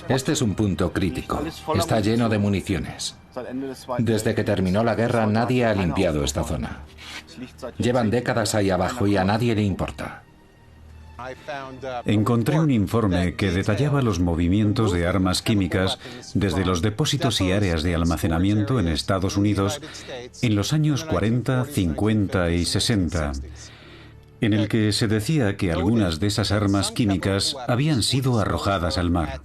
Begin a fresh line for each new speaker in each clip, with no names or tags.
Este es un punto crítico. Está lleno de municiones. Desde que terminó la guerra nadie ha limpiado esta zona. Llevan décadas ahí abajo y a nadie le importa.
Encontré un informe que detallaba los movimientos de armas químicas desde los depósitos y áreas de almacenamiento en Estados Unidos en los años 40, 50 y 60, en el que se decía que algunas de esas armas químicas habían sido arrojadas al mar.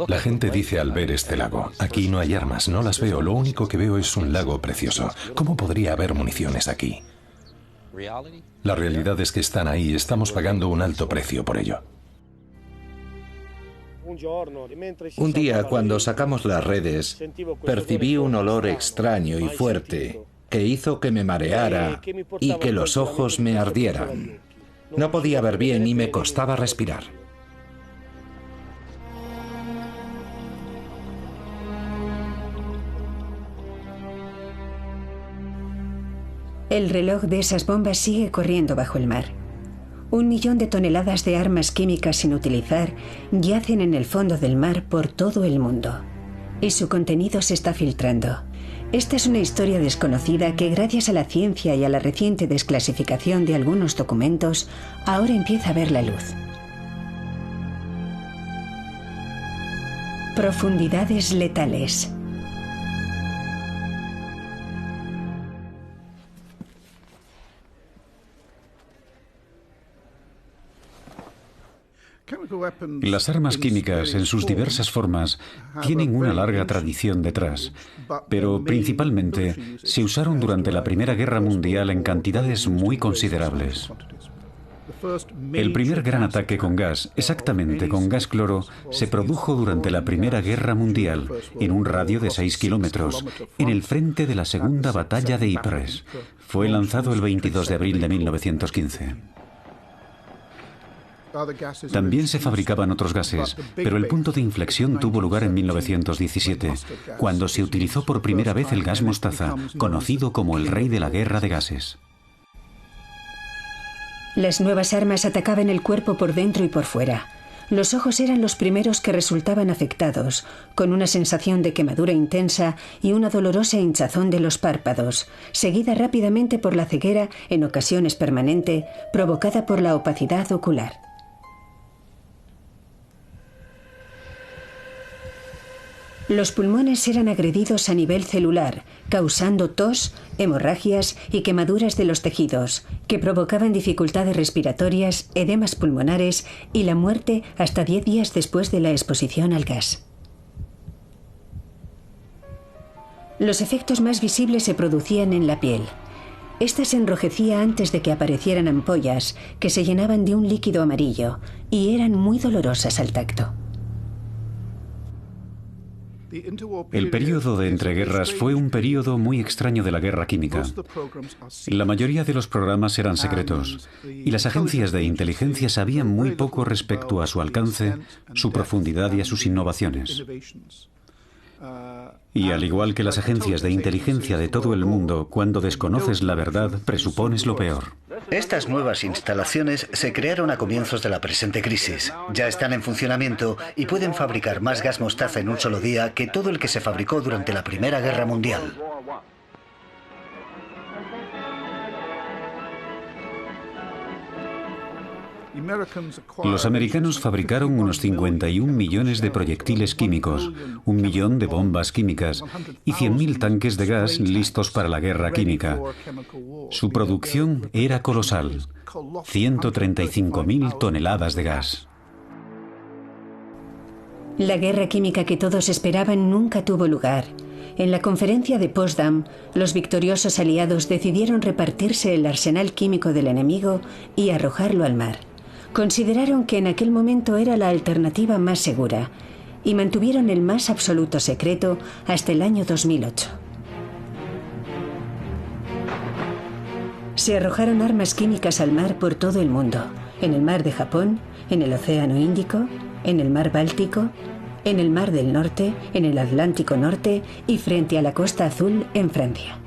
La gente dice al ver este lago, aquí no hay armas, no las veo, lo único que veo es un lago precioso. ¿Cómo podría haber municiones aquí? La realidad es que están ahí y estamos pagando un alto precio por ello.
Un día, cuando sacamos las redes, percibí un olor extraño y fuerte que hizo que me mareara y que los ojos me ardieran. No podía ver bien y me costaba respirar.
El reloj de esas bombas sigue corriendo bajo el mar. 1 millón de toneladas de armas químicas sin utilizar yacen en el fondo del mar por todo el mundo. Y su contenido se está filtrando. Esta es una historia desconocida que, gracias a la ciencia y a la reciente desclasificación de algunos documentos, ahora empieza a ver la luz. Profundidades letales.
Las armas químicas, en sus diversas formas, tienen una larga tradición detrás, pero principalmente se usaron durante la Primera Guerra Mundial en cantidades muy considerables. El primer gran ataque con gas, exactamente con gas cloro, se produjo durante la Primera Guerra Mundial, en un radio de 6 kilómetros, en el frente de la Segunda Batalla de Ypres. Fue lanzado el 22 de abril de 1915. También se fabricaban otros gases, pero el punto de inflexión tuvo lugar en 1917, cuando se utilizó por primera vez el gas mostaza, conocido como el rey de la guerra de gases.
Las nuevas armas atacaban el cuerpo por dentro y por fuera. Los ojos eran los primeros que resultaban afectados, con una sensación de quemadura intensa y una dolorosa hinchazón de los párpados, seguida rápidamente por la ceguera, en ocasiones permanente, provocada por la opacidad ocular. Los pulmones eran agredidos a nivel celular, causando tos, hemorragias y quemaduras de los tejidos, que provocaban dificultades respiratorias, edemas pulmonares y la muerte hasta 10 días después de la exposición al gas. Los efectos más visibles se producían en la piel. Esta se enrojecía antes de que aparecieran ampollas, que se llenaban de un líquido amarillo, y eran muy dolorosas al tacto.
El período de entreguerras fue un período muy extraño de la guerra química. La mayoría de los programas eran secretos, y las agencias de inteligencia sabían muy poco respecto a su alcance, su profundidad y a sus innovaciones. Y al igual que las agencias de inteligencia de todo el mundo, cuando desconoces la verdad, presupones lo peor.
Estas nuevas instalaciones se crearon a comienzos de la presente crisis. Ya están en funcionamiento y pueden fabricar más gas mostaza en un solo día que todo el que se fabricó durante la Primera Guerra Mundial.
Los americanos fabricaron unos 51 millones de proyectiles químicos, 1 millón de bombas químicas y 100.000 tanques de gas listos para la guerra química. Su producción era colosal, 135.000 toneladas de gas.
La guerra química que todos esperaban nunca tuvo lugar. En la conferencia de Potsdam, los victoriosos aliados decidieron repartirse el arsenal químico del enemigo y arrojarlo al mar. Consideraron que en aquel momento era la alternativa más segura y mantuvieron el más absoluto secreto hasta el año 2008. Se arrojaron armas químicas al mar por todo el mundo, en el mar de Japón, en el Océano Índico, en el mar Báltico, en el mar del Norte, en el Atlántico Norte y frente a la Costa Azul en Francia.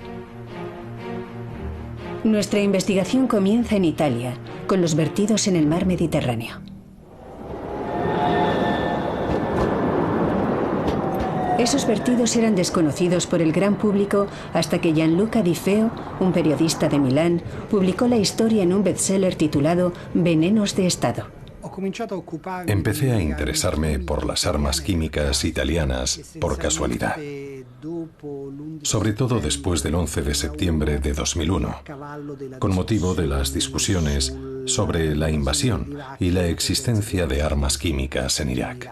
Nuestra investigación comienza en Italia, con los vertidos en el mar Mediterráneo. Esos vertidos eran desconocidos por el gran público hasta que Gianluca Di Feo, un periodista de Milán, publicó la historia en un bestseller titulado Venenos de Estado.
Empecé a interesarme por las armas químicas italianas por casualidad, sobre todo después del 11 de septiembre de 2001, con motivo de las discusiones sobre la invasión y la existencia de armas químicas en Irak.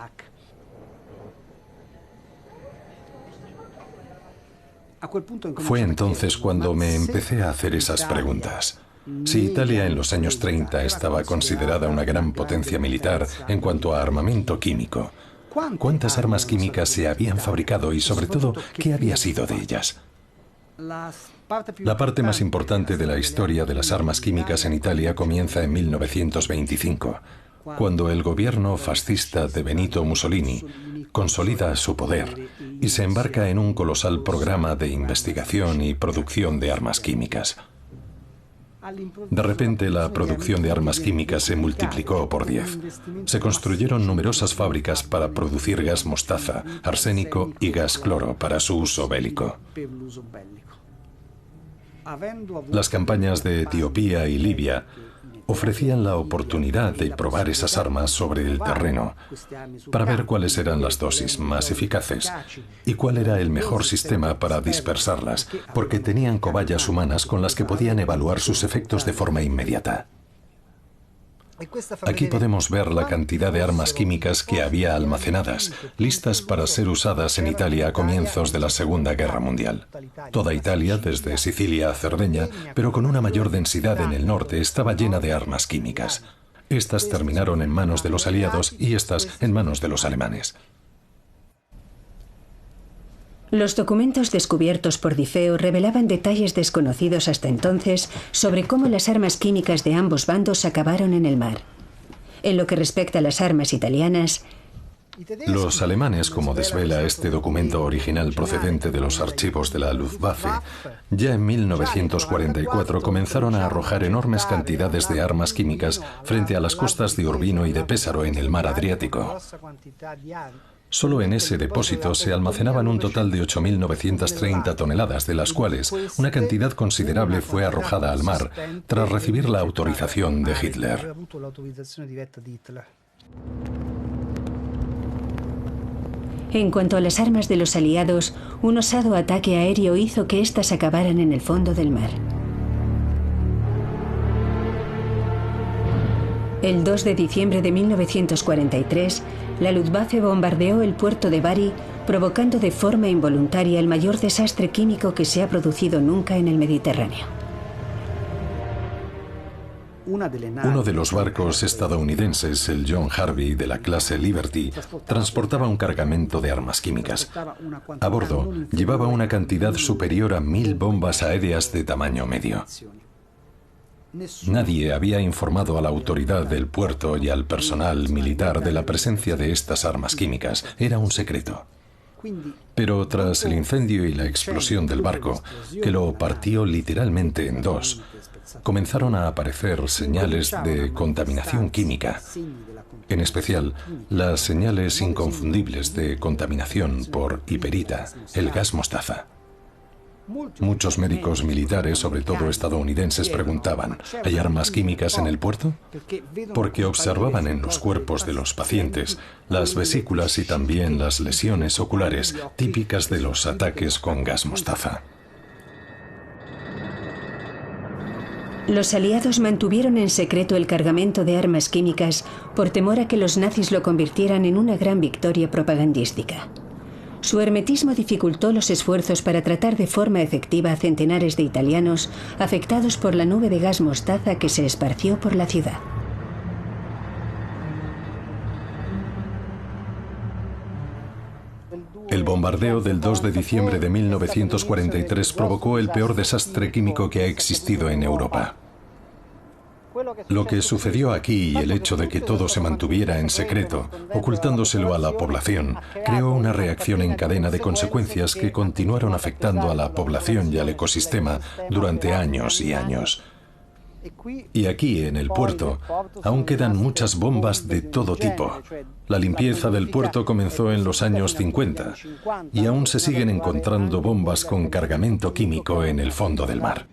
Fue entonces cuando me empecé a hacer esas preguntas. Si Italia en los años 30 estaba considerada una gran potencia militar en cuanto a armamento químico, ¿cuántas armas químicas se habían fabricado y, sobre todo, qué había sido de ellas? La parte más importante de la historia de las armas químicas en Italia comienza en 1925, cuando el gobierno fascista de Benito Mussolini consolida su poder y se embarca en un colosal programa de investigación y producción de armas químicas. De repente, la producción de armas químicas se multiplicó por 10. Se construyeron numerosas fábricas para producir gas mostaza, arsénico y gas cloro para su uso bélico. Las campañas de Etiopía y Libia ofrecían la oportunidad de probar esas armas sobre el terreno para ver cuáles eran las dosis más eficaces y cuál era el mejor sistema para dispersarlas, porque tenían cobayas humanas con las que podían evaluar sus efectos de forma inmediata. Aquí podemos ver la cantidad de armas químicas que había almacenadas, listas para ser usadas en Italia a comienzos de la Segunda Guerra Mundial. Toda Italia, desde Sicilia a Cerdeña, pero con una mayor densidad en el norte, estaba llena de armas químicas. Estas terminaron en manos de los aliados y estas en manos de los alemanes.
Los documentos descubiertos por Di Feo revelaban detalles desconocidos hasta entonces sobre cómo las armas químicas de ambos bandos acabaron en el mar. En lo que respecta a las armas italianas,
los alemanes, como desvela este documento original procedente de los archivos de la Luftwaffe, ya en 1944 comenzaron a arrojar enormes cantidades de armas químicas frente a las costas de Urbino y de Pésaro en el mar Adriático. Solo en ese depósito se almacenaban un total de 8.930 toneladas, de las cuales una cantidad considerable fue arrojada al mar tras recibir la autorización de Hitler.
En cuanto a las armas de los aliados, un osado ataque aéreo hizo que éstas acabaran en el fondo del mar. El 2 de diciembre de 1943, la Luftwaffe bombardeó el puerto de Bari, provocando de forma involuntaria el mayor desastre químico que se ha producido nunca en el Mediterráneo.
Uno de los barcos estadounidenses, el John Harvey de la clase Liberty, transportaba un cargamento de armas químicas. A bordo llevaba una cantidad superior a 1.000 bombas aéreas de tamaño medio. Nadie había informado a la autoridad del puerto y al personal militar de la presencia de estas armas químicas. Era un secreto. Pero tras el incendio y la explosión del barco, que lo partió literalmente en dos, comenzaron a aparecer señales de contaminación química, en especial las señales inconfundibles de contaminación por hiperita, el gas mostaza. Muchos médicos militares, sobre todo estadounidenses, preguntaban, ¿hay armas químicas en el puerto? Porque observaban en los cuerpos de los pacientes las vesículas y también las lesiones oculares típicas de los ataques con gas mostaza.
Los aliados mantuvieron en secreto el cargamento de armas químicas por temor a que los nazis lo convirtieran en una gran victoria propagandística. Su hermetismo dificultó los esfuerzos para tratar de forma efectiva a centenares de italianos afectados por la nube de gas mostaza que se esparció por la ciudad.
El bombardeo del 2 de diciembre de 1943 provocó el peor desastre químico que ha existido en Europa. Lo que sucedió aquí y el hecho de que todo se mantuviera en secreto, ocultándoselo a la población, creó una reacción en cadena de consecuencias que continuaron afectando a la población y al ecosistema durante años y años. Y aquí, en el puerto, aún quedan muchas bombas de todo tipo. La limpieza del puerto comenzó en los años 50 y aún se siguen encontrando bombas con cargamento químico en el fondo del mar.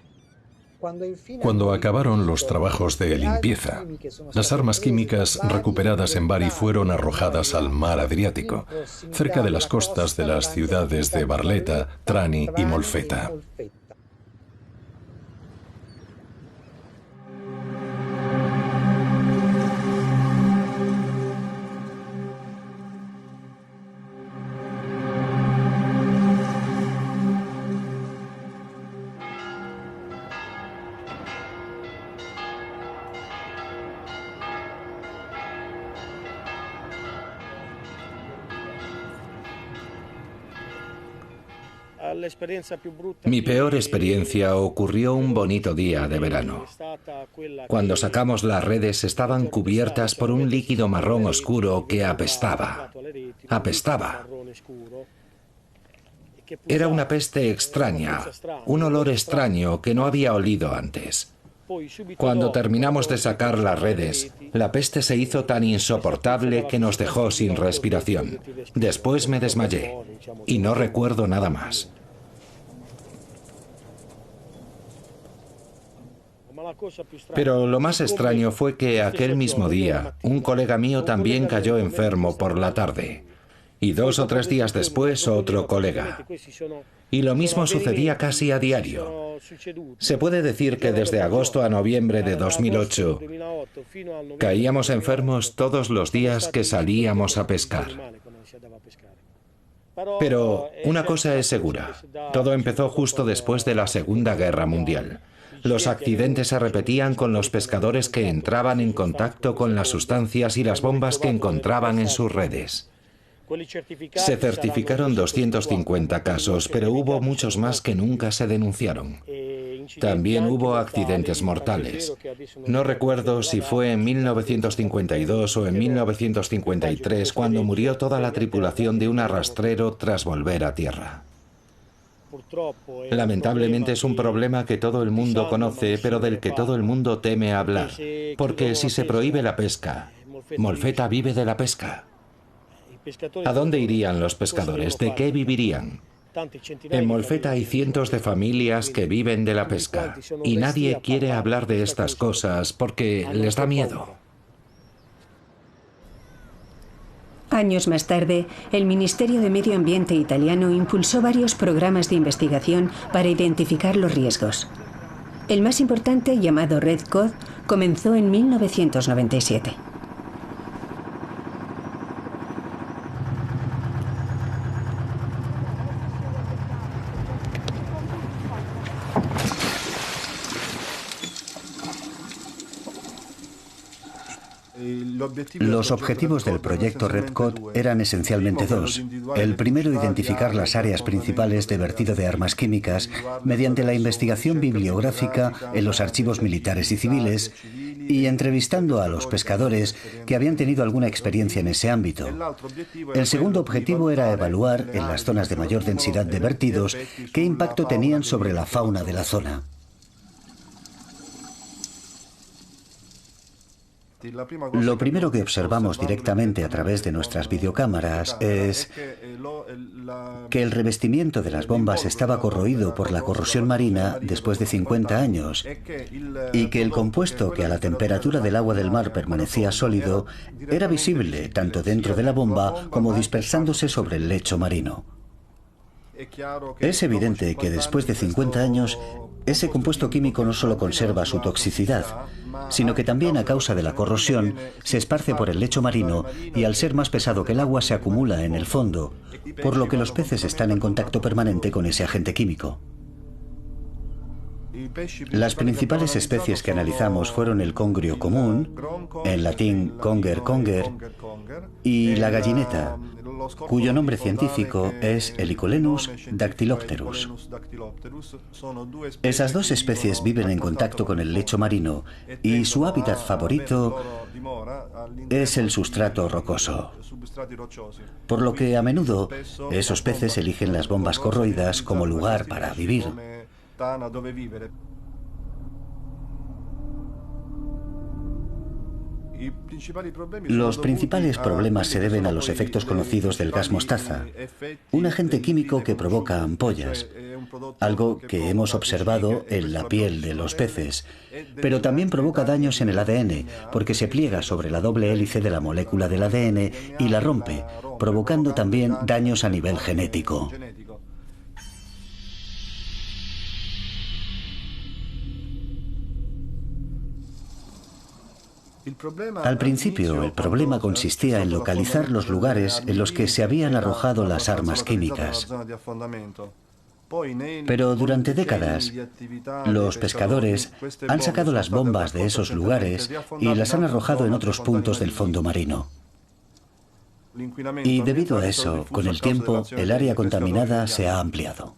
Cuando acabaron los trabajos de limpieza, las armas químicas recuperadas en Bari fueron arrojadas al mar Adriático, cerca de las costas de las ciudades de Barletta, Trani y Molfetta.
Mi peor experiencia ocurrió un bonito día de verano. Cuando sacamos las redes estaban cubiertas por un líquido marrón oscuro que apestaba. Apestaba. Era una peste extraña, un olor extraño que no había olido antes. Cuando terminamos de sacar las redes, la peste se hizo tan insoportable que nos dejó sin respiración. Después me desmayé y no recuerdo nada más. Pero lo más extraño fue que aquel mismo día un colega mío también cayó enfermo por la tarde. Y 2 o 3 días después otro colega. Y lo mismo sucedía casi a diario. Se puede decir que desde agosto a noviembre de 2008 caíamos enfermos todos los días que salíamos a pescar. Pero una cosa es segura, todo empezó justo después de la Segunda Guerra Mundial. Los accidentes se repetían con los pescadores que entraban en contacto con las sustancias y las bombas que encontraban en sus redes. Se certificaron 250 casos, pero hubo muchos más que nunca se denunciaron. También hubo accidentes mortales. No recuerdo si fue en 1952 o en 1953 cuando murió toda la tripulación de un arrastrero tras volver a tierra. Lamentablemente es un problema que todo el mundo conoce, pero del que todo el mundo teme hablar. Porque si se prohíbe la pesca, Molfetta vive de la pesca. ¿A dónde irían los pescadores? ¿De qué vivirían? En Molfetta hay cientos de familias que viven de la pesca y nadie quiere hablar de estas cosas porque les da miedo.
Años más tarde, el Ministerio de Medio Ambiente italiano impulsó varios programas de investigación para identificar los riesgos. El más importante, llamado Red Code, comenzó en 1997.
Los objetivos del proyecto Red Code eran esencialmente 2. El primero, identificar las áreas principales de vertido de armas químicas mediante la investigación bibliográfica en los archivos militares y civiles y entrevistando a los pescadores que habían tenido alguna experiencia en ese ámbito. El segundo objetivo era evaluar, en las zonas de mayor densidad de vertidos, qué impacto tenían sobre la fauna de la zona. Lo primero que observamos directamente a través de nuestras videocámaras es que el revestimiento de las bombas estaba corroído por la corrosión marina después de 50 años y que el compuesto que a la temperatura del agua del mar permanecía sólido era visible tanto dentro de la bomba como dispersándose sobre el lecho marino. Es evidente que después de 50 años, ese compuesto químico no solo conserva su toxicidad, sino que también a causa de la corrosión se esparce por el lecho marino y al ser más pesado que el agua se acumula en el fondo, por lo que los peces están en contacto permanente con ese agente químico. Las principales especies que analizamos fueron el congrio común, en latín conger conger, y la gallineta, cuyo nombre científico es Helicolenus dactylopterus. Esas 2 especies viven en contacto con el lecho marino y su hábitat favorito es el sustrato rocoso, por lo que a menudo esos peces eligen las bombas corroídas como lugar para vivir. Los principales problemas se deben a los efectos conocidos del gas mostaza, un agente químico que provoca ampollas, algo que hemos observado en la piel de los peces, pero también provoca daños en el ADN, porque se pliega sobre la doble hélice de la molécula del ADN y la rompe, provocando también daños a nivel genético. Al principio, el problema consistía en localizar los lugares en los que se habían arrojado las armas químicas. Pero durante décadas, los pescadores han sacado las bombas de esos lugares y las han arrojado en otros puntos del fondo marino. Y debido a eso, con el tiempo, el área contaminada se ha ampliado.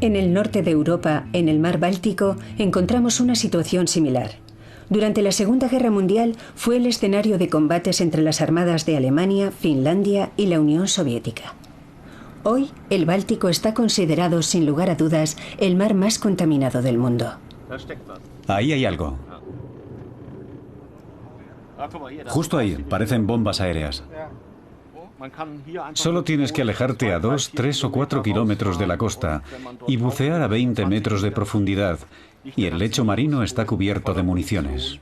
En el norte de Europa, en el mar Báltico, encontramos una situación similar. Durante la Segunda Guerra Mundial fue el escenario de combates entre las armadas de Alemania, Finlandia y la Unión Soviética. Hoy, el Báltico está considerado, sin lugar a dudas, el mar más contaminado del mundo.
Ahí hay algo. Justo ahí, parecen bombas aéreas. Solo tienes que alejarte a 2, 3 o 4 kilómetros de la costa y bucear a 20 metros de profundidad, y el lecho marino está cubierto de municiones.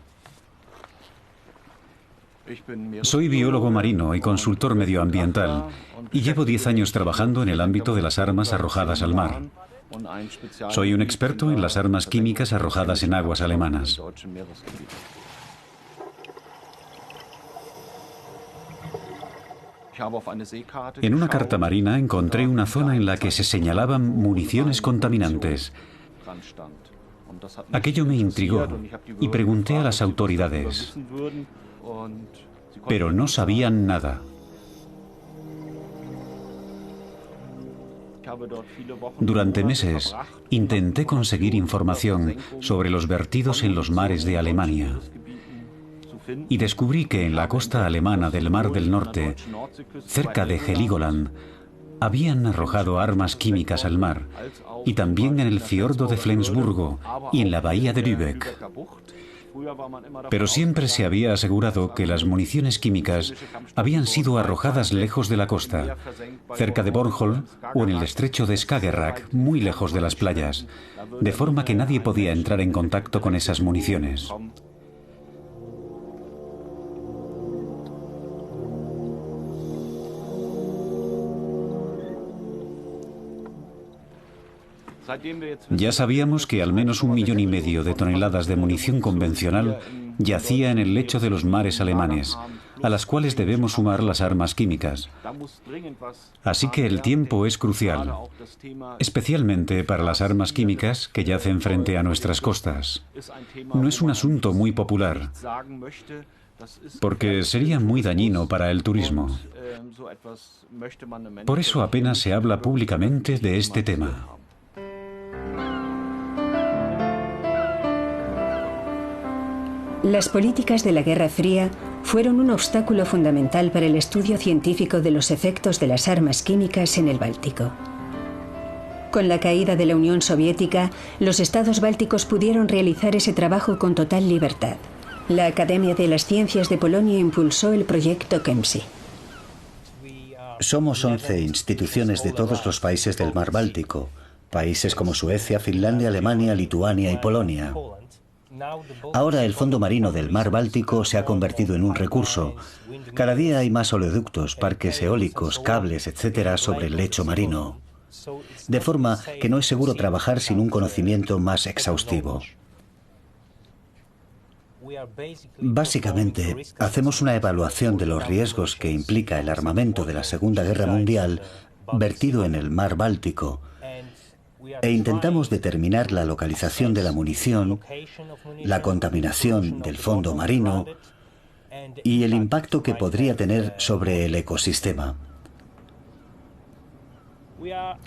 Soy biólogo marino y consultor medioambiental, y llevo 10 años trabajando en el ámbito de las armas arrojadas al mar. Soy un experto en las armas químicas arrojadas en aguas alemanas. En una carta marina encontré una zona en la que se señalaban municiones contaminantes. Aquello me intrigó y pregunté a las autoridades, pero no sabían nada. Durante meses intenté conseguir información sobre los vertidos en los mares de Alemania. Y descubrí que en la costa alemana del Mar del Norte, cerca de Heligoland, habían arrojado armas químicas al mar, y también en el fiordo de Flensburgo y en la bahía de Lübeck. Pero siempre se había asegurado que las municiones químicas habían sido arrojadas lejos de la costa, cerca de Bornholm o en el estrecho de Skagerrak, muy lejos de las playas, de forma que nadie podía entrar en contacto con esas municiones. Ya sabíamos que al menos 1,5 millones de toneladas de munición convencional yacía en el lecho de los mares alemanes, a las cuales debemos sumar las armas químicas. Así que el tiempo es crucial, especialmente para las armas químicas que yacen frente a nuestras costas. No es un asunto muy popular, porque sería muy dañino para el turismo. Por eso apenas se habla públicamente de este tema.
Las políticas de la Guerra Fría fueron un obstáculo fundamental para el estudio científico de los efectos de las armas químicas en el Báltico. Con la caída de la Unión Soviética, los estados bálticos pudieron realizar ese trabajo con total libertad. La Academia de las Ciencias de Polonia impulsó el proyecto KEMSI.
Somos 11 instituciones de todos los países del Mar Báltico, países como Suecia, Finlandia, Alemania, Lituania y Polonia. Ahora el fondo marino del Mar Báltico se ha convertido en un recurso. Cada día hay más oleoductos, parques eólicos, cables, etc. sobre el lecho marino. De forma que no es seguro trabajar sin un conocimiento más exhaustivo. Básicamente, hacemos una evaluación de los riesgos que implica el armamento de la Segunda Guerra Mundial vertido en el Mar Báltico, e intentamos determinar la localización de la munición, la contaminación del fondo marino y el impacto que podría tener sobre el ecosistema.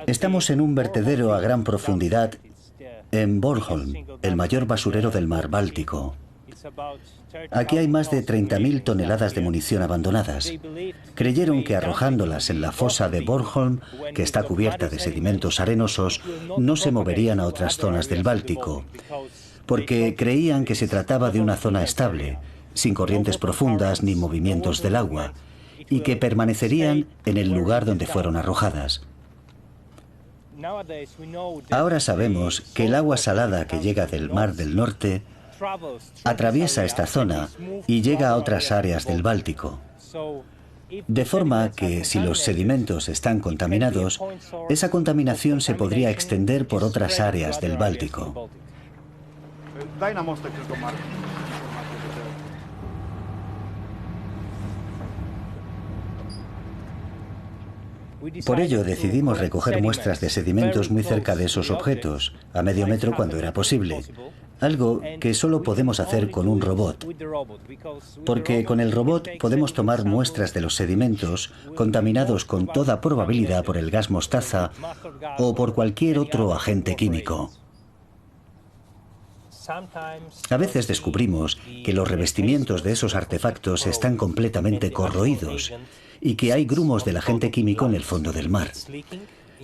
Estamos en un vertedero a gran profundidad en Bornholm, el mayor basurero del Mar Báltico. Aquí hay más de 30.000 toneladas de munición abandonadas. Creyeron que arrojándolas en la fosa de Bornholm, que está cubierta de sedimentos arenosos, no se moverían a otras zonas del Báltico, porque creían que se trataba de una zona estable, sin corrientes profundas ni movimientos del agua, y que permanecerían en el lugar donde fueron arrojadas. Ahora sabemos que el agua salada que llega del Mar del Norte atraviesa esta zona y llega a otras áreas del Báltico. De forma que si los sedimentos están contaminados, esa contaminación se podría extender por otras áreas del Báltico. Por ello decidimos recoger muestras de sedimentos muy cerca de esos objetos, a medio metro cuando era posible, algo que solo podemos hacer con un robot, porque con el robot podemos tomar muestras de los sedimentos contaminados con toda probabilidad por el gas mostaza o por cualquier otro agente químico. A veces descubrimos que los revestimientos de esos artefactos están completamente corroídos y que hay grumos del agente químico en el fondo del mar.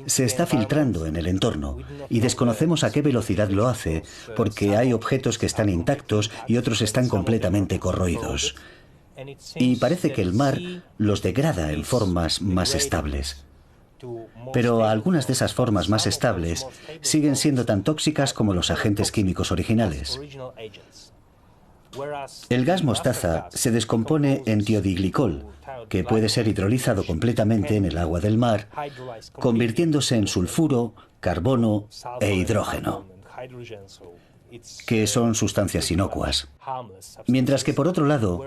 Se está filtrando en el entorno y desconocemos a qué velocidad lo hace, porque hay objetos que están intactos y otros están completamente corroídos. Y parece que el mar los degrada en formas más estables. Pero algunas de esas formas más estables siguen siendo tan tóxicas como los agentes químicos originales. El gas mostaza se descompone en tiodiglicol, que puede ser hidrolizado completamente en el agua del mar, convirtiéndose en sulfuro, carbono e hidrógeno, que son sustancias inocuas. Mientras que, por otro lado,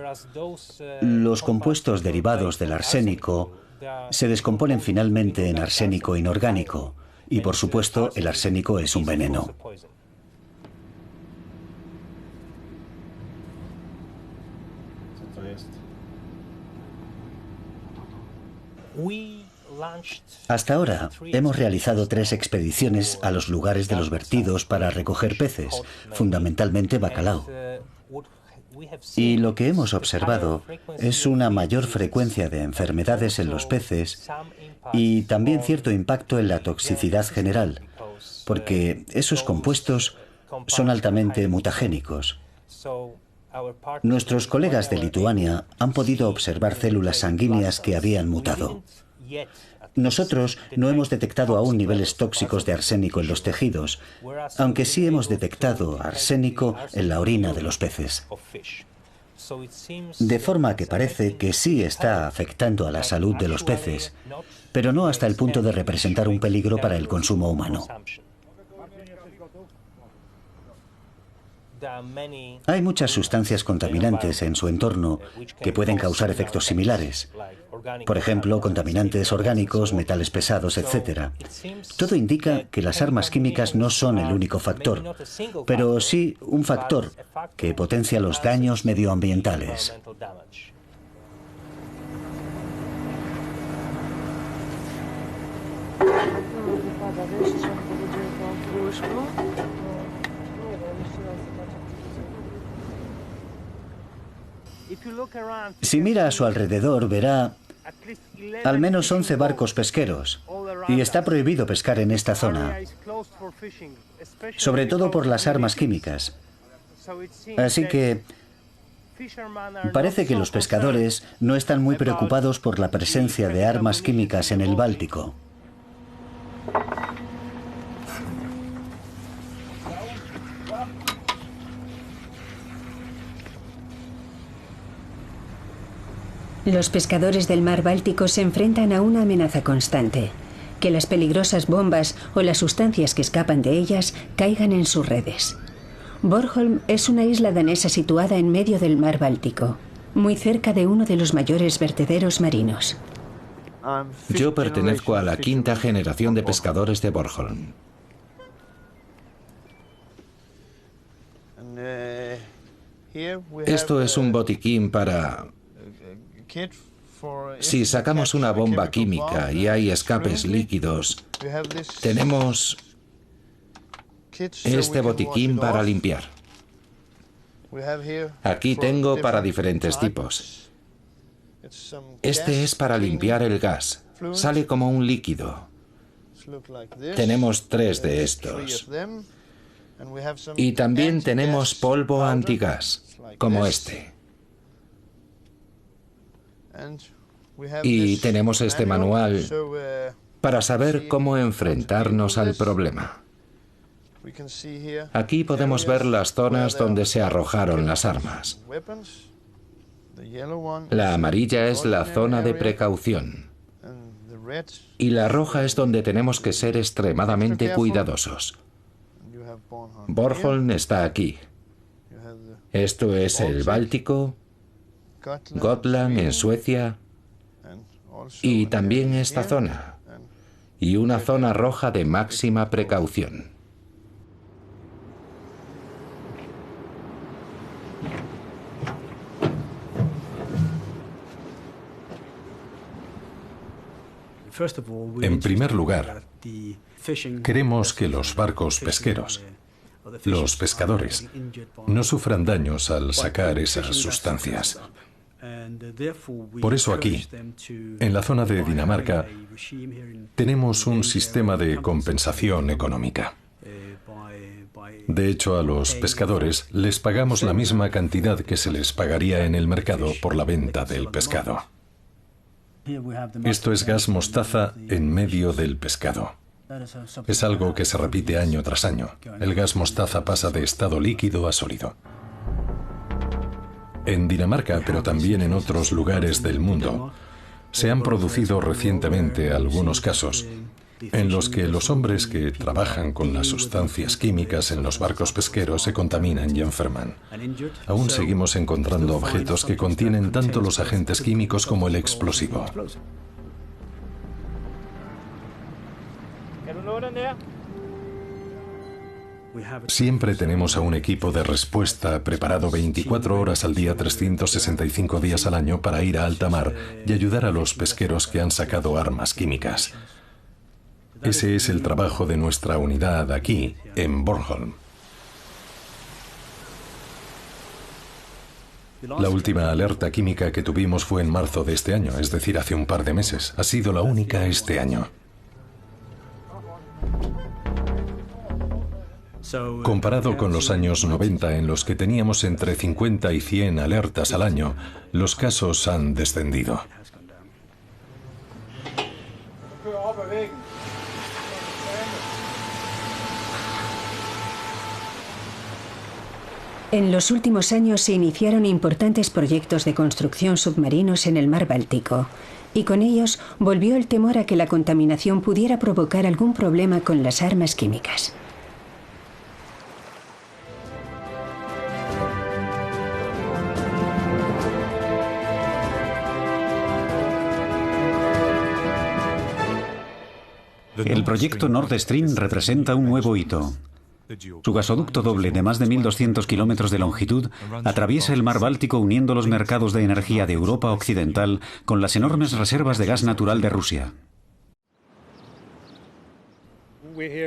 los compuestos derivados del arsénico se descomponen finalmente en arsénico inorgánico, y por supuesto el arsénico es un veneno. Hasta ahora hemos realizado 3 expediciones a los lugares de los vertidos para recoger peces, fundamentalmente bacalao. Y lo que hemos observado es una mayor frecuencia de enfermedades en los peces y también cierto impacto en la toxicidad general, porque esos compuestos son altamente mutagénicos. Nuestros colegas de Lituania han podido observar células sanguíneas que habían mutado. Nosotros no hemos detectado aún niveles tóxicos de arsénico en los tejidos, aunque sí hemos detectado arsénico en la orina de los peces. De forma que parece que sí está afectando a la salud de los peces, pero no hasta el punto de representar un peligro para el consumo humano. Hay muchas sustancias contaminantes en su entorno que pueden causar efectos similares. Por ejemplo, contaminantes orgánicos, metales pesados, etc. Todo indica que las armas químicas no son el único factor, pero sí un factor que potencia los daños medioambientales. Si mira a su alrededor, verá al menos 11 barcos pesqueros, y está prohibido pescar en esta zona, sobre todo por las armas químicas. Así que parece que los pescadores no están muy preocupados por la presencia de armas químicas en el Báltico.
Los pescadores del mar Báltico se enfrentan a una amenaza constante: que las peligrosas bombas o las sustancias que escapan de ellas caigan en sus redes. Bornholm es una isla danesa situada en medio del mar Báltico, muy cerca de uno de los mayores vertederos marinos.
Yo pertenezco a la 5ª generación de pescadores de Bornholm. Esto es un botiquín para... Si sacamos una bomba química y hay escapes líquidos, tenemos este botiquín para limpiar. Aquí tengo para diferentes tipos. Este es para limpiar el gas. Sale como un líquido. Tenemos 3 de estos. Y también tenemos polvo antigas, como este. Y tenemos este manual para saber cómo enfrentarnos al problema. Aquí podemos ver las zonas donde se arrojaron las armas. La amarilla es la zona de precaución. Y la roja es donde tenemos que ser extremadamente cuidadosos. Bornholm está aquí. Esto es el Báltico, Gotland en Suecia y también esta zona. Y una zona roja de máxima precaución.
En primer lugar, queremos que los barcos pesqueros, los pescadores, no sufran daños al sacar esas sustancias. Por eso aquí, en la zona de Dinamarca, tenemos un sistema de compensación económica. De hecho, a los pescadores les pagamos la misma cantidad que se les pagaría en el mercado por la venta del pescado. Esto es gas mostaza en medio del pescado. Es algo que se repite año tras año. El gas mostaza pasa de estado líquido a sólido. En Dinamarca, pero también en otros lugares del mundo, se han producido recientemente algunos casos en los que los hombres que trabajan con las sustancias químicas en los barcos pesqueros se contaminan y enferman. Aún seguimos encontrando objetos que contienen tanto los agentes químicos como el explosivo. Siempre tenemos a un equipo de respuesta preparado 24 horas al día, 365 días al año para ir a alta mar y ayudar a los pesqueros que han sacado armas químicas. Ese es el trabajo de nuestra unidad aquí, en Bornholm. La última alerta química que tuvimos fue en marzo de este año, es decir, hace un par de meses. Ha sido la única este año. Comparado con los años 90, en los que teníamos entre 50 y 100 alertas al año, los casos han descendido.
En los últimos años se iniciaron importantes proyectos de construcción submarinos en el mar Báltico, y con ellos volvió el temor a que la contaminación pudiera provocar algún problema con las armas químicas.
El proyecto Nord Stream representa un nuevo hito. Su gasoducto doble de más de 1.200 kilómetros de longitud atraviesa el mar Báltico uniendo los mercados de energía de Europa Occidental con las enormes reservas de gas natural de Rusia.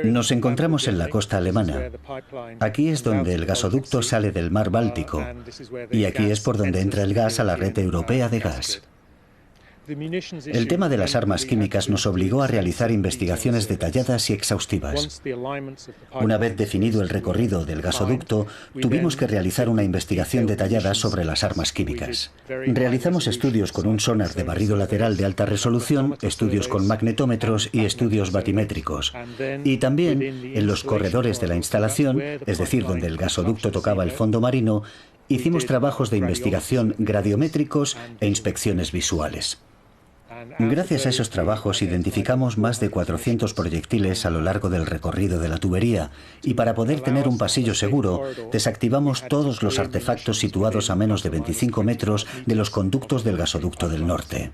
Nos encontramos en la costa alemana. Aquí es donde el gasoducto sale del mar Báltico y aquí es por donde entra el gas a la red europea de gas. El tema de las armas químicas nos obligó a realizar investigaciones detalladas y exhaustivas. Una vez definido el recorrido del gasoducto, tuvimos que realizar una investigación detallada sobre las armas químicas. Realizamos estudios con un sonar de barrido lateral de alta resolución, estudios con magnetómetros y estudios batimétricos. Y también en los corredores de la instalación, es decir, donde el gasoducto tocaba el fondo marino, hicimos trabajos de investigación gradiométricos e inspecciones visuales. Gracias a esos trabajos identificamos más de 400 proyectiles a lo largo del recorrido de la tubería y para poder tener un pasillo seguro desactivamos todos los artefactos situados a menos de 25 metros de los conductos del gasoducto del norte.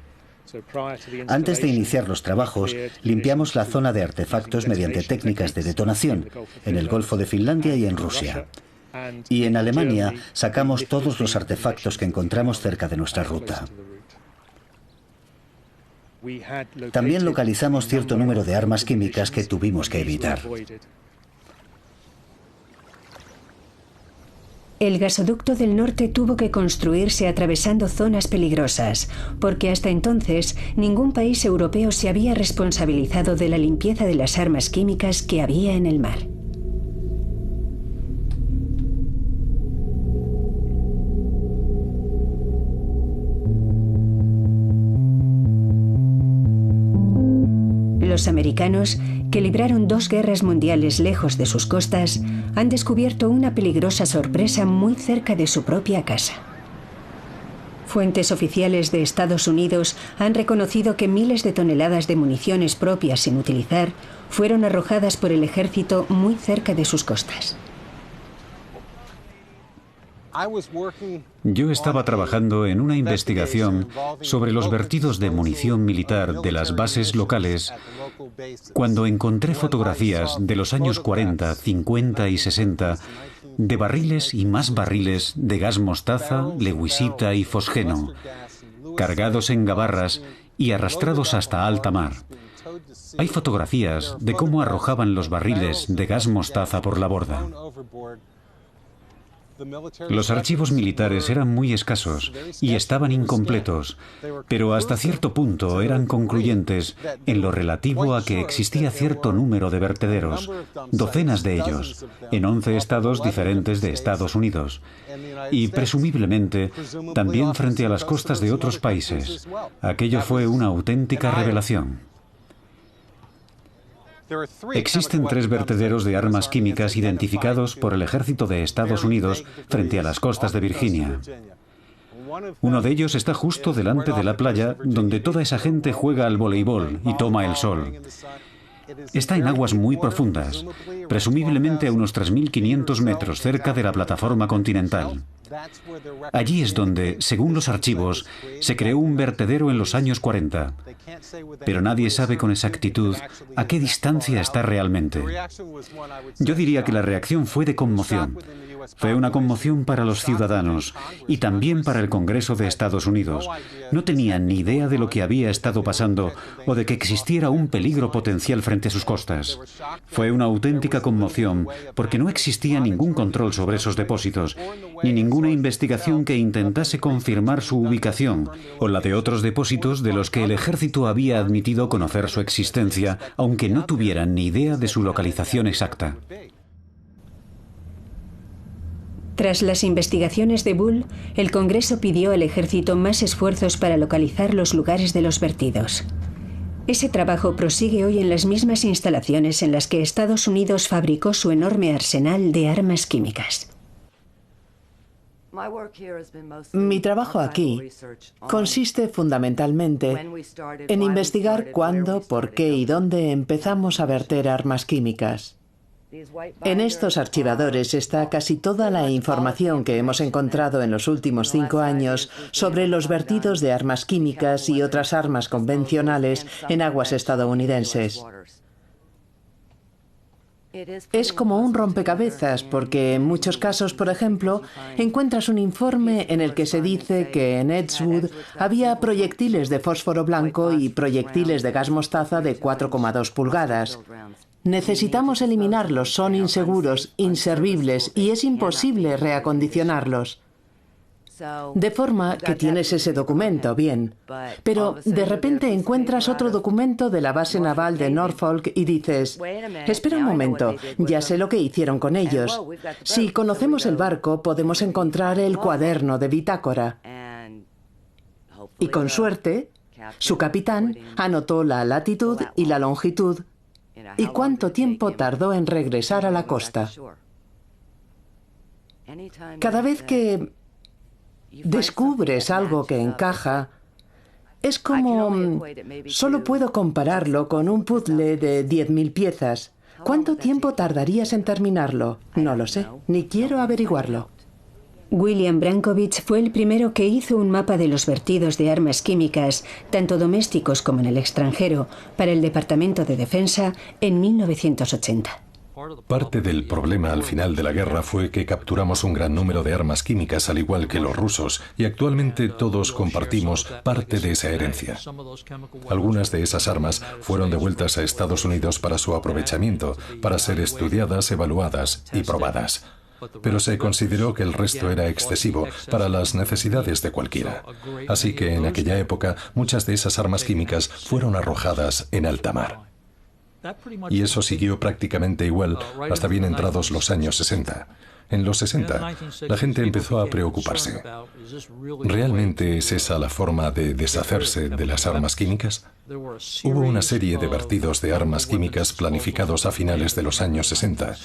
Antes de iniciar los trabajos, limpiamos la zona de artefactos mediante técnicas de detonación en el Golfo de Finlandia y en Rusia. Y en Alemania sacamos todos los artefactos que encontramos cerca de nuestra ruta. También localizamos cierto número de armas químicas que tuvimos que evitar.
El gasoducto del norte tuvo que construirse atravesando zonas peligrosas, porque hasta entonces ningún país europeo se había responsabilizado de la limpieza de las armas químicas que había en el mar. Los americanos, que libraron 2 guerras mundiales lejos de sus costas, han descubierto una peligrosa sorpresa muy cerca de su propia casa. Fuentes oficiales de Estados Unidos han reconocido que miles de toneladas de municiones propias sin utilizar fueron arrojadas por el ejército muy cerca de sus costas.
Yo estaba trabajando en una investigación sobre los vertidos de munición militar de las bases locales cuando encontré fotografías de los años 40, 50 y 60 de barriles y más barriles de gas mostaza, lewisita y fosgeno, cargados en gabarras y arrastrados hasta alta mar. Hay fotografías de cómo arrojaban los barriles de gas mostaza por la borda. Los archivos militares eran muy escasos y estaban incompletos, pero hasta cierto punto eran concluyentes en lo relativo a que existía cierto número de vertederos, docenas de ellos, en 11 estados diferentes de Estados Unidos, y presumiblemente también frente a las costas de otros países. Aquello fue una auténtica revelación. Existen 3 vertederos de armas químicas identificados por el ejército de Estados Unidos frente a las costas de Virginia. Uno de ellos está justo delante de la playa donde toda esa gente juega al voleibol y toma el sol. Está en aguas muy profundas, presumiblemente a unos 3.500 metros cerca de la plataforma continental. Allí es donde, según los archivos, se creó un vertedero en los años 40. Pero nadie sabe con exactitud a qué distancia está realmente. Yo diría que la reacción fue de conmoción. Fue una conmoción para los ciudadanos y también para el Congreso de Estados Unidos. No tenían ni idea de lo que había estado pasando o de que existiera un peligro potencial frente a sus costas. Fue una auténtica conmoción porque no existía ningún control sobre esos depósitos, ni ninguna investigación que intentase confirmar su ubicación o la de otros depósitos de los que el ejército había admitido conocer su existencia, aunque no tuvieran ni idea de su localización exacta.
Tras las investigaciones de Bull, el Congreso pidió al ejército más esfuerzos para localizar los lugares de los vertidos. Ese trabajo prosigue hoy en las mismas instalaciones en las que Estados Unidos fabricó su enorme arsenal de armas químicas.
Mi trabajo aquí consiste fundamentalmente en investigar cuándo, por qué y dónde empezamos a verter armas químicas. En estos archivadores está casi toda la información que hemos encontrado en los últimos 5 años sobre los vertidos de armas químicas y otras armas convencionales en aguas estadounidenses. Es como un rompecabezas porque en muchos casos, por ejemplo, encuentras un informe en el que se dice que en Edgewood había proyectiles de fósforo blanco y proyectiles de gas mostaza de 4,2 pulgadas. Necesitamos eliminarlos, son inseguros, inservibles y es imposible reacondicionarlos. De forma que tienes ese documento, bien, pero de repente encuentras otro documento de la base naval de Norfolk y dices, espera un momento, ya sé lo que hicieron con ellos. Si conocemos el barco, podemos encontrar el cuaderno de bitácora. Y con suerte, su capitán anotó la latitud y la longitud y cuánto tiempo tardó en regresar a la costa. Cada vez que descubres algo que encaja, es como... Solo puedo compararlo con un puzzle de 10.000 piezas. ¿Cuánto tiempo tardarías en terminarlo? No lo sé, ni quiero averiguarlo.
William Brankovich fue el primero que hizo un mapa de los vertidos de armas químicas, tanto domésticos como en el extranjero, para el Departamento de Defensa en 1980.
Parte del problema al final de la guerra fue que capturamos un gran número de armas químicas al igual que los rusos y actualmente todos compartimos parte de esa herencia. Algunas de esas armas fueron devueltas a Estados Unidos para su aprovechamiento, para ser estudiadas, evaluadas y probadas. pero se consideró que el resto era excesivo para las necesidades de cualquiera. Así que en aquella época muchas de esas armas químicas fueron arrojadas en alta mar. Y eso siguió prácticamente igual hasta bien entrados los años 60. En los 60, la gente empezó a preocuparse. ¿Realmente es esa la forma de deshacerse de las armas químicas? Hubo una serie de vertidos de armas químicas planificados a finales de los años 60,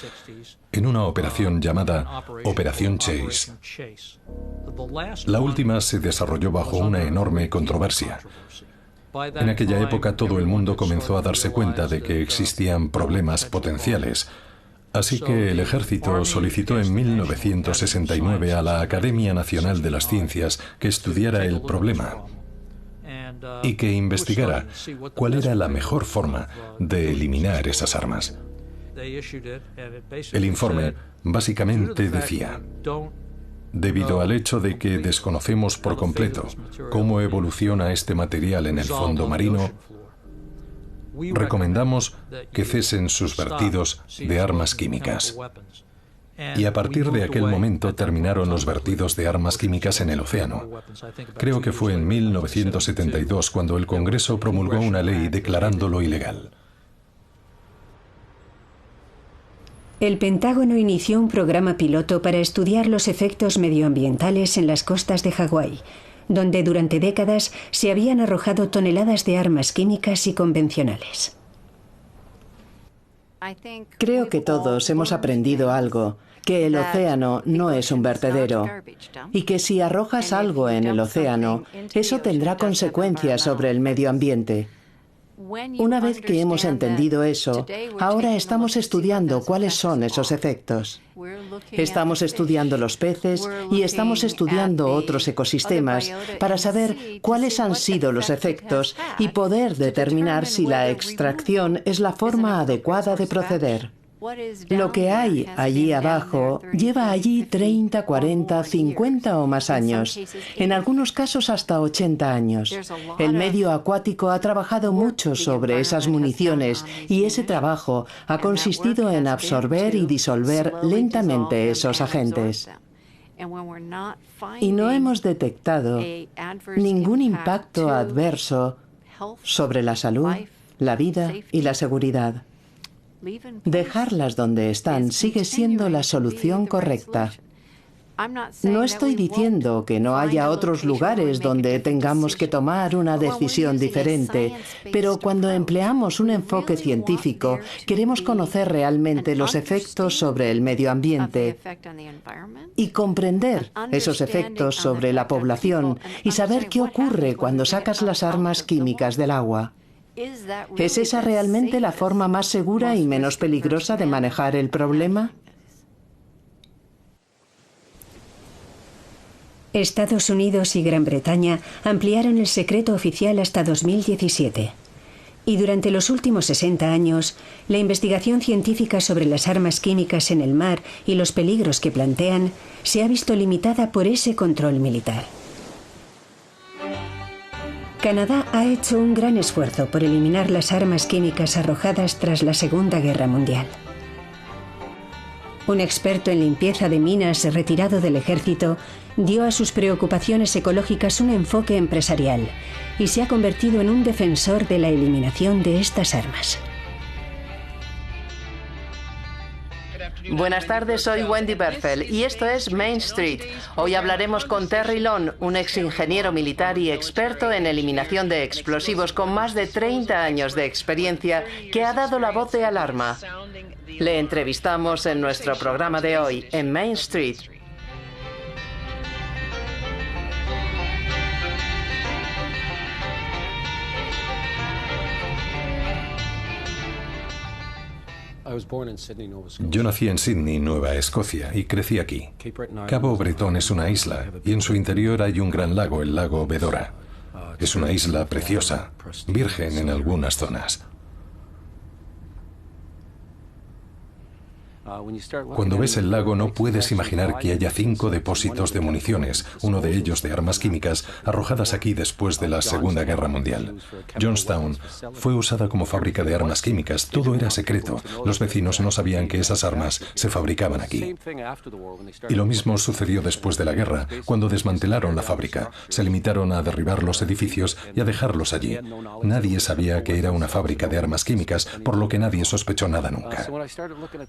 en una operación llamada Operación Chase. La última se desarrolló bajo una enorme controversia. En aquella época todo el mundo comenzó a darse cuenta de que existían problemas potenciales. Así que el ejército solicitó en 1969 a la Academia Nacional de las Ciencias que estudiara el problema y que investigara cuál era la mejor forma de eliminar esas armas. El informe básicamente decía: debido al hecho de que desconocemos por completo cómo evoluciona este material en el fondo marino, recomendamos que cesen sus vertidos de armas químicas. Y a partir de aquel momento terminaron los vertidos de armas químicas en el océano. Creo que fue en 1972 cuando el Congreso promulgó una ley declarándolo ilegal.
El Pentágono inició un programa piloto para estudiar los efectos medioambientales en las costas de Hawái, donde durante décadas se habían arrojado toneladas de armas químicas y convencionales.
Creo que todos hemos aprendido algo, que el océano no es un vertedero y que si arrojas algo en el océano, eso tendrá consecuencias sobre el medio ambiente. Una vez que hemos entendido eso, ahora estamos estudiando cuáles son esos efectos. Estamos estudiando los peces y estamos estudiando otros ecosistemas para saber cuáles han sido los efectos y poder determinar si la extracción es la forma adecuada de proceder. Lo que hay allí abajo lleva allí 30, 40, 50 o más años, en algunos casos hasta 80 años. El medio acuático ha trabajado mucho sobre esas municiones y ese trabajo ha consistido en absorber y disolver lentamente esos agentes. Y no hemos detectado ningún impacto adverso sobre la salud, la vida y la seguridad. Dejarlas donde están sigue siendo la solución correcta. No estoy diciendo que no haya otros lugares donde tengamos que tomar una decisión diferente, pero cuando empleamos un enfoque científico, queremos conocer realmente los efectos sobre el medio ambiente y comprender esos efectos sobre la población y saber qué ocurre cuando sacas las armas químicas del agua. ¿Es esa realmente la forma más segura y menos peligrosa de manejar el problema?
Estados Unidos y Gran Bretaña ampliaron el secreto oficial hasta 2017. Y durante los últimos 60 años, la investigación científica sobre las armas químicas en el mar y los peligros que plantean se ha visto limitada por ese control militar. Canadá ha hecho un gran esfuerzo por eliminar las armas químicas arrojadas tras la Segunda Guerra Mundial. Un experto en limpieza de minas retirado del ejército dio a sus preocupaciones ecológicas un enfoque empresarial y se ha convertido en un defensor de la eliminación de estas armas.
Buenas tardes, soy Wendy Berfel y esto es Main Street. Hoy hablaremos con Terry Long, un ex ingeniero militar y experto en eliminación de explosivos con más de 30 años de experiencia que ha dado la voz de alarma. Le entrevistamos en nuestro programa de hoy, en Main Street.
Yo nací en Sydney, Nueva Escocia, y crecí aquí. Cabo Bretón es una isla, y en su interior hay un gran lago, el lago Bedora. Es una isla preciosa, virgen en algunas zonas. Cuando ves el lago no puedes imaginar que haya 5 depósitos de municiones, uno de ellos de armas químicas, arrojadas aquí después de la Segunda Guerra Mundial. Johnstown fue usada como fábrica de armas químicas, todo era secreto, los vecinos no sabían que esas armas se fabricaban aquí. Y lo mismo sucedió después de la guerra, cuando desmantelaron la fábrica, se limitaron a derribar los edificios y a dejarlos allí. Nadie sabía que era una fábrica de armas químicas, por lo que nadie sospechó nada nunca.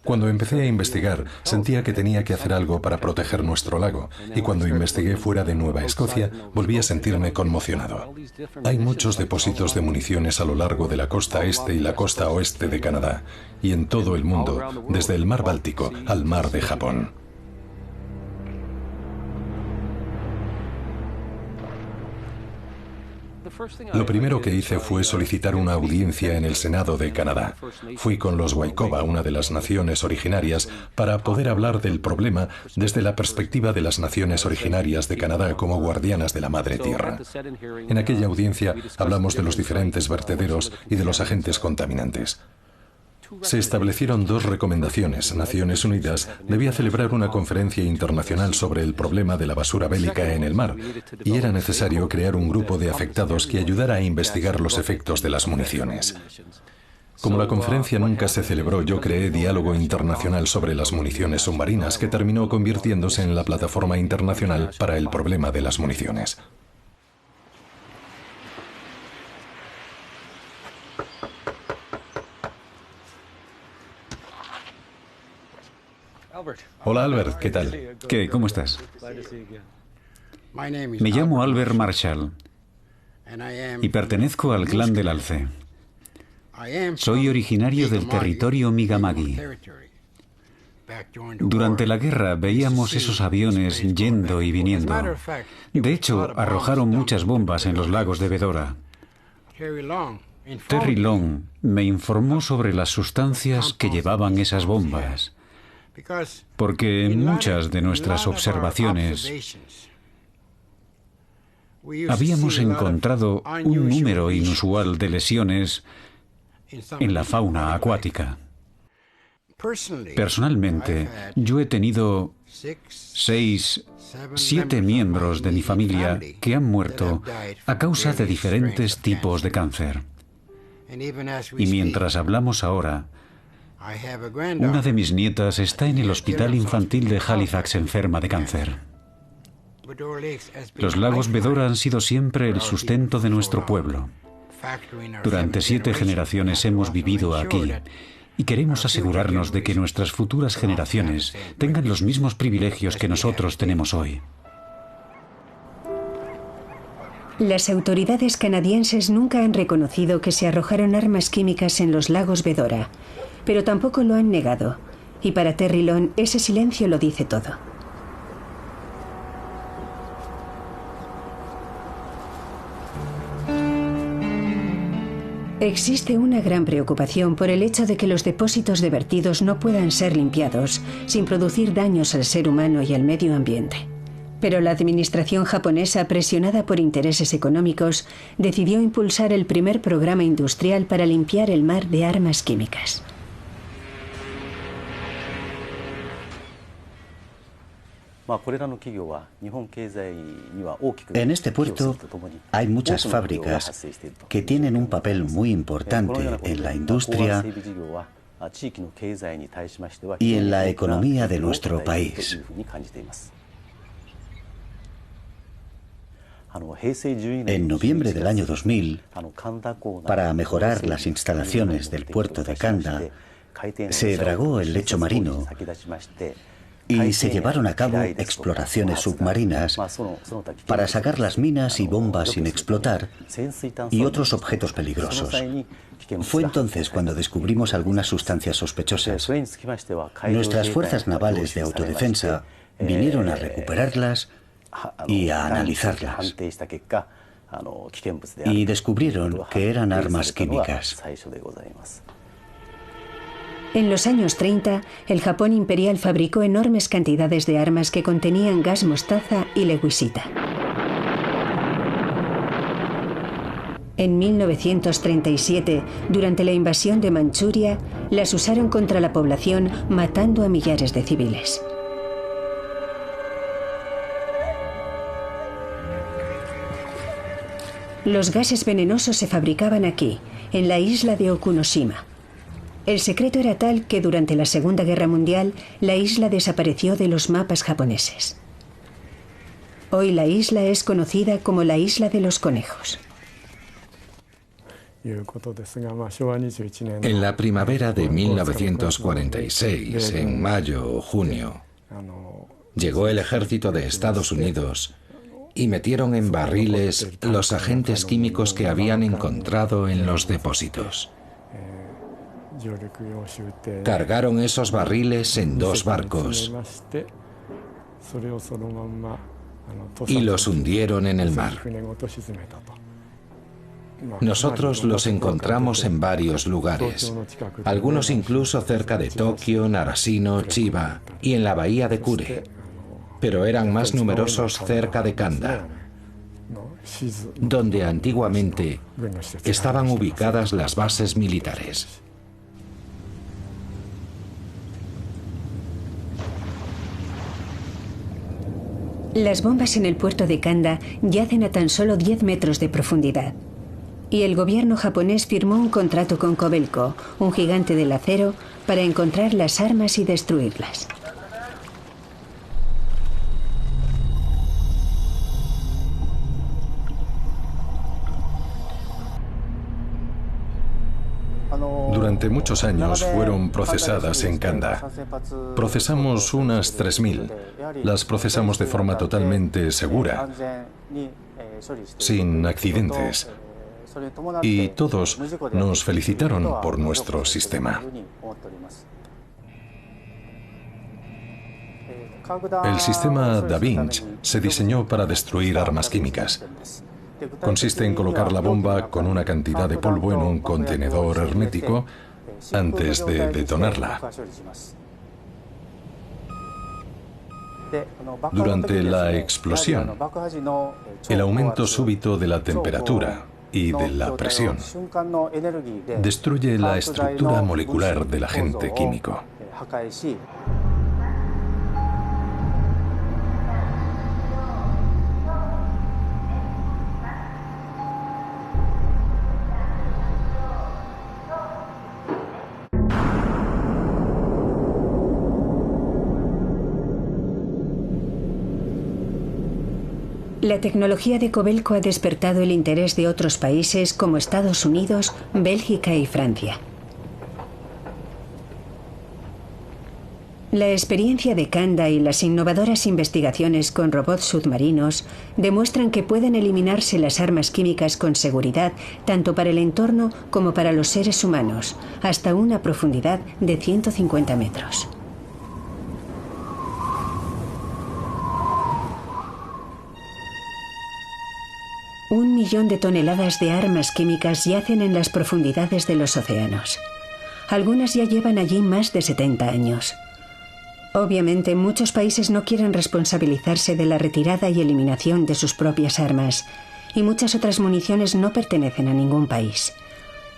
Cuando empecé a investigar, sentía que tenía que hacer algo para proteger nuestro lago, y cuando investigué fuera de Nueva Escocia, volví a sentirme conmocionado. Hay muchos depósitos de municiones a lo largo de la costa este y la costa oeste de Canadá, y en todo el mundo, desde el mar Báltico al mar de Japón. Lo primero que hice fue solicitar una audiencia en el Senado de Canadá. Fui con los Waikoba, una de las naciones originarias, para poder hablar del problema desde la perspectiva de las naciones originarias de Canadá como guardianas de la Madre Tierra. En aquella audiencia hablamos de los diferentes vertederos y de los agentes contaminantes. Se establecieron 2 recomendaciones. Naciones Unidas debía celebrar una conferencia internacional sobre el problema de la basura bélica en el mar, y era necesario crear un grupo de afectados que ayudara a investigar los efectos de las municiones. Como la conferencia nunca se celebró, yo creé Diálogo Internacional sobre las Municiones Submarinas, que terminó convirtiéndose en la plataforma internacional para el problema de las municiones. Hola Albert, ¿qué tal?
¿Qué? ¿Cómo estás? Me llamo Albert Marshall y pertenezco al clan del Alce. Soy originario del territorio Mi'kmaq. Durante la guerra veíamos esos aviones yendo y viniendo. De hecho, arrojaron muchas bombas en los lagos de Bedora. Terry Long me informó sobre las sustancias que llevaban esas bombas, porque en muchas de nuestras observaciones habíamos encontrado un número inusual de lesiones en la fauna acuática. Personalmente, yo he tenido 6, 7 miembros de mi familia que han muerto a causa de diferentes tipos de cáncer. Y mientras hablamos ahora, una de mis nietas está en el hospital infantil de Halifax enferma de cáncer. Los lagos Bedora han sido siempre el sustento de nuestro pueblo. Durante 7 generaciones hemos vivido aquí y queremos asegurarnos de que nuestras futuras generaciones tengan los mismos privilegios que nosotros tenemos hoy.
Las autoridades canadienses nunca han reconocido que se arrojaron armas químicas en los lagos Bedora, pero tampoco lo han negado, y para Terry Long ese silencio lo dice todo. Existe una gran preocupación por el hecho de que los depósitos de vertidos no puedan ser limpiados sin producir daños al ser humano y al medio ambiente. Pero la administración japonesa, presionada por intereses económicos, decidió impulsar el primer programa industrial para limpiar el mar de armas químicas.
En este puerto hay muchas fábricas que tienen un papel muy importante en la industria y en la economía de nuestro país. En noviembre del año 2000, para mejorar las instalaciones del puerto de Kanda, se dragó el lecho marino y se llevaron a cabo exploraciones submarinas para sacar las minas y bombas sin explotar y otros objetos peligrosos. Fue entonces cuando descubrimos algunas sustancias sospechosas. Nuestras fuerzas navales de autodefensa vinieron a recuperarlas y a analizarlas. Y descubrieron que eran armas químicas.
En los años 30, el Japón imperial fabricó enormes cantidades de armas que contenían gas mostaza y lewishita. En 1937, durante la invasión de Manchuria, las usaron contra la población, matando a millares de civiles. Los gases venenosos se fabricaban aquí, en la isla de Okunoshima. El secreto era tal que durante la Segunda Guerra Mundial, la isla desapareció de los mapas japoneses. Hoy la isla es conocida como la Isla de los Conejos.
En la primavera de 1946, en mayo o junio, llegó el ejército de Estados Unidos y metieron en barriles los agentes químicos que habían encontrado en los depósitos. Cargaron esos barriles en 2 barcos y los hundieron en el mar. Nosotros los encontramos en varios lugares, algunos incluso cerca de Tokio, Narashino, Chiba y en la bahía de Kure, pero eran más numerosos cerca de Kanda, donde antiguamente estaban ubicadas las bases militares.
Las bombas en el puerto de Kanda yacen a tan solo 10 metros de profundidad. Y el gobierno japonés firmó un contrato con Kobelco, un gigante del acero, para encontrar las armas y destruirlas.
Durante muchos años fueron procesadas en Kanda. Procesamos unas 3000. Las procesamos de forma totalmente segura, sin accidentes. Y todos nos felicitaron por nuestro sistema. El sistema Da Vinci se diseñó para destruir armas químicas. Consiste en colocar la bomba con una cantidad de polvo en un contenedor hermético antes de detonarla. Durante la explosión, el aumento súbito de la temperatura y de la presión destruye la estructura molecular del agente químico.
La tecnología de Kobelco ha despertado el interés de otros países como Estados Unidos, Bélgica y Francia. La experiencia de Kanda y las innovadoras investigaciones con robots submarinos demuestran que pueden eliminarse las armas químicas con seguridad tanto para el entorno como para los seres humanos, hasta una profundidad de 150 metros. Un millón de toneladas de armas químicas yacen en las profundidades de los océanos. Algunas ya llevan allí más de 70 años. Obviamente, muchos países no quieren responsabilizarse de la retirada y eliminación de sus propias armas, y muchas otras municiones no pertenecen a ningún país.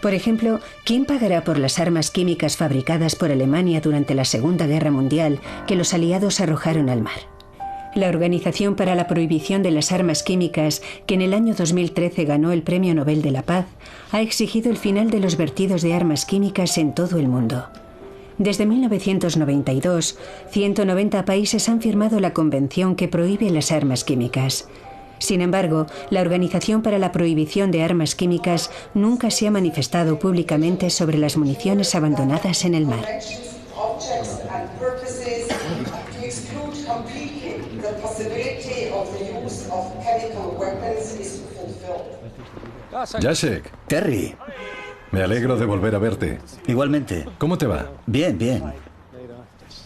Por ejemplo, ¿quién pagará por las armas químicas fabricadas por Alemania durante la Segunda Guerra Mundial que los aliados arrojaron al mar? La Organización para la Prohibición de las Armas Químicas, que en el año 2013 ganó el Premio Nobel de la Paz, ha exigido el final de los vertidos de armas químicas en todo el mundo. Desde 1992, 190 países han firmado la Convención que prohíbe las armas químicas. Sin embargo, la Organización para la Prohibición de Armas Químicas nunca se ha manifestado públicamente sobre las municiones abandonadas en el mar.
Jacek.
Terry.
Me alegro de volver a verte.
Igualmente.
¿Cómo te va?
Bien, bien.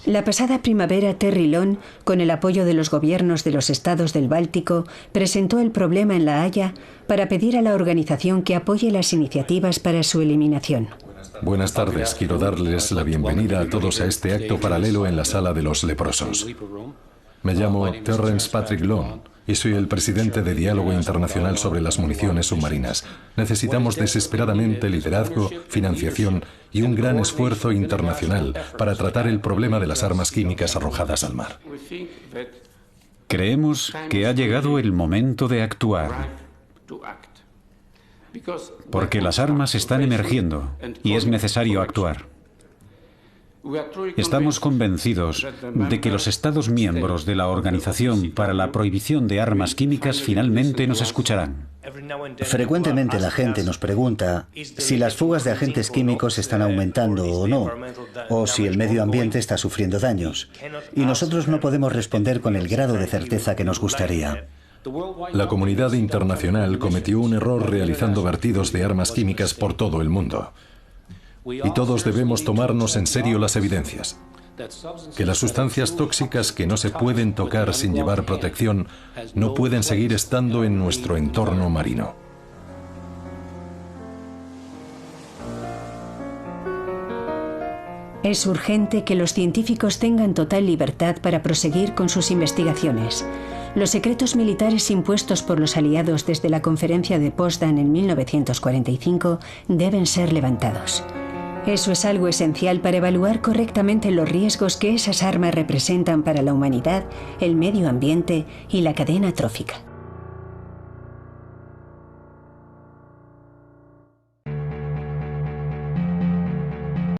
La pasada primavera, Terry Long, con el apoyo de los gobiernos de los estados del Báltico, presentó el problema en La Haya para pedir a la organización que apoye las iniciativas para su eliminación.
Buenas tardes. Quiero darles la bienvenida a todos a este acto paralelo en la Sala de los Leprosos. Me llamo Terrence Patrick Long y soy el presidente de Diálogo Internacional sobre las Municiones Submarinas. Necesitamos desesperadamente liderazgo, financiación y un gran esfuerzo internacional para tratar el problema de las armas químicas arrojadas al mar.
Creemos que ha llegado el momento de actuar, porque las armas están emergiendo y es necesario actuar. Estamos convencidos de que los Estados miembros de la Organización para la Prohibición de Armas Químicas finalmente nos escucharán.
Frecuentemente la gente nos pregunta si las fugas de agentes químicos están aumentando o no, o si el medio ambiente está sufriendo daños. Y nosotros no podemos responder con el grado de certeza que nos gustaría.
La comunidad internacional cometió un error realizando vertidos de armas químicas por todo el mundo. Y todos debemos tomarnos en serio las evidencias. Que las sustancias tóxicas que no se pueden tocar sin llevar protección no pueden seguir estando en nuestro entorno marino.
Es urgente que los científicos tengan total libertad para proseguir con sus investigaciones. Los secretos militares impuestos por los aliados desde la conferencia de Potsdam en 1945 deben ser levantados. Eso es algo esencial para evaluar correctamente los riesgos que esas armas representan para la humanidad, el medio ambiente y la cadena trófica.